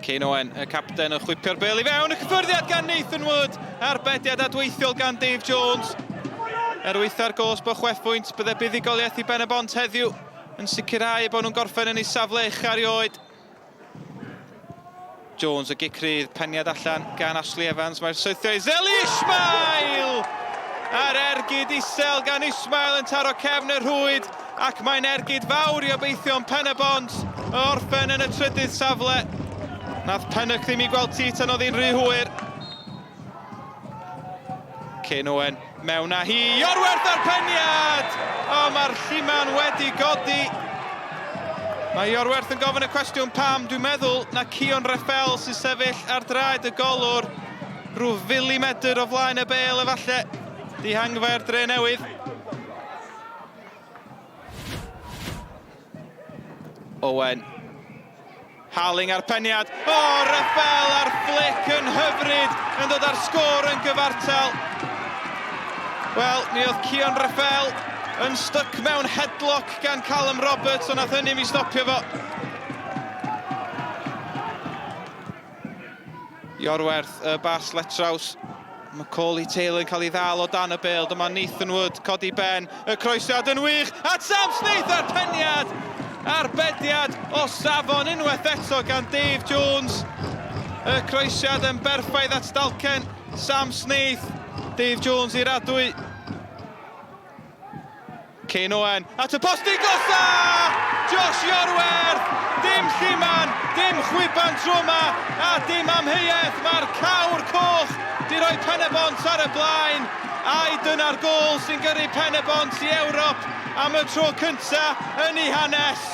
Cyn Owen, y capten yn chwipio'r bêl i fewn, y cyffyrddiad gan Newtown, arbediad adweithiol gan Dave Jones. Weitha'r gos bo Uchafbwynt, bydde buddugoliaeth i Penybont heddiw yn sicrhau bod nhw'n gorffen yn ei safle uchaf erioed. Jones y gicrydd, peniad allan gan Ashley Evans, mae'r saethio i Zeli Ismail! A'r ergyd isel gan Ismail yn taro cefn y rhwyd, ac mae'n ergyd fawr i obeithio'n Penybont, y orffen yn y trydydd safle. Nath Pennock ddim i gweld ti tan oedd hi'n rhy hwyr. Cyn Owen mewn â hi, Iorwerth ar peniad! O, mae'r lliman wedi godi. Mae Iorwerth yn gofyn y cwestiwn pam. Dwi'n meddwl na Cion Reffel sy'n sefyll ar draed y golwr rhyw milimetr o flaen y bêl efalle. Dihangfer Drenewydd. Owen. Haling ar peniad. O, Reffel ar flic yn hyfryd yn dod ar sgôr yn gyfartal. Wel, mi oedd Cion Reffel yn styc mewn headlock gan Callum Roberts, ond nath hynny mi stopio fo. Iorwerth, y bas letraws. Macaulay Taylor yn cael ei ddal o dan y bêl. Dyma Newtown codi ben. Y croesiad yn wych. A Sam Smith ar peniad. Arbediad o safon unwaith eto gan Dave Jones. Y croesiad yn berffaith at dalcen Sam Smith. Dave Jones i'r adwy. Cyn Owen at y posti glosa! Josh Iorwerth! Dim lliman, dim chwiban trwma, a dim amheuaeth. Mae'r cawr coch di roi Penybont ar y blaen. A'i dyna'r gôl sy'n gyrru Penybont i Ewrop am y tro cynta yn ei hanes.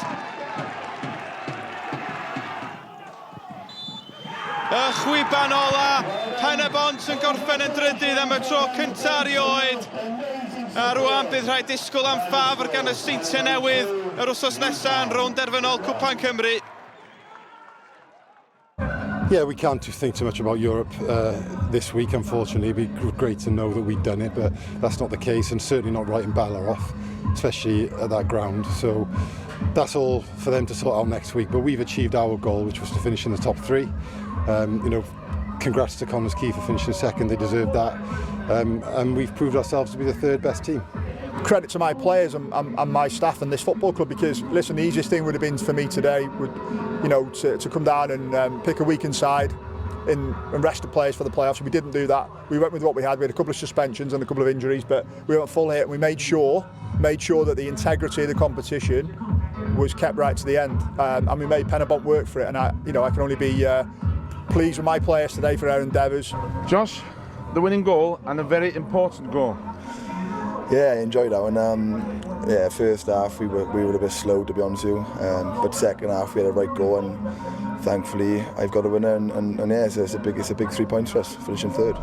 Y chwiban ola, Penybont yn gorffen yn drydydd am y tro cynta erioed. A rwan bydd rhaid disgwyl am ffafr gan y seintiau newydd yr wsos nesaf yn rownd derfynol Cwpan Cymru. Yeah, we can't think too much about Europe this week, unfortunately. It'd be great to know that we'd done it, but that's not the case, and certainly not writing Bala off, especially at that ground. So that's all for them to sort out next week. But we've achieved our goal, which was to finish in the top three. You know, congrats to Connors Key for finishing second, they deserved that. And we've proved ourselves to be the third best team. Credit to my players and my staff and this football club, because listen, the easiest thing would have been for me today would, you know, to come down and pick a weakened side and rest the players for the playoffs. We didn't do that. We went with what we had. We had a couple of suspensions and a couple of injuries, but we went full hit and we made sure that the integrity of the competition was kept right to the end, and we made Penybont work for it. And I can only be pleased with my players today for their endeavours. Josh, the winning goal and a very important goal. Yeah, I enjoyed that one. Yeah, first half we were a bit slow, to be honest with you, but second half we had a right go, and thankfully I've got a winner, and yeah, it's a big 3 points for us, finishing third.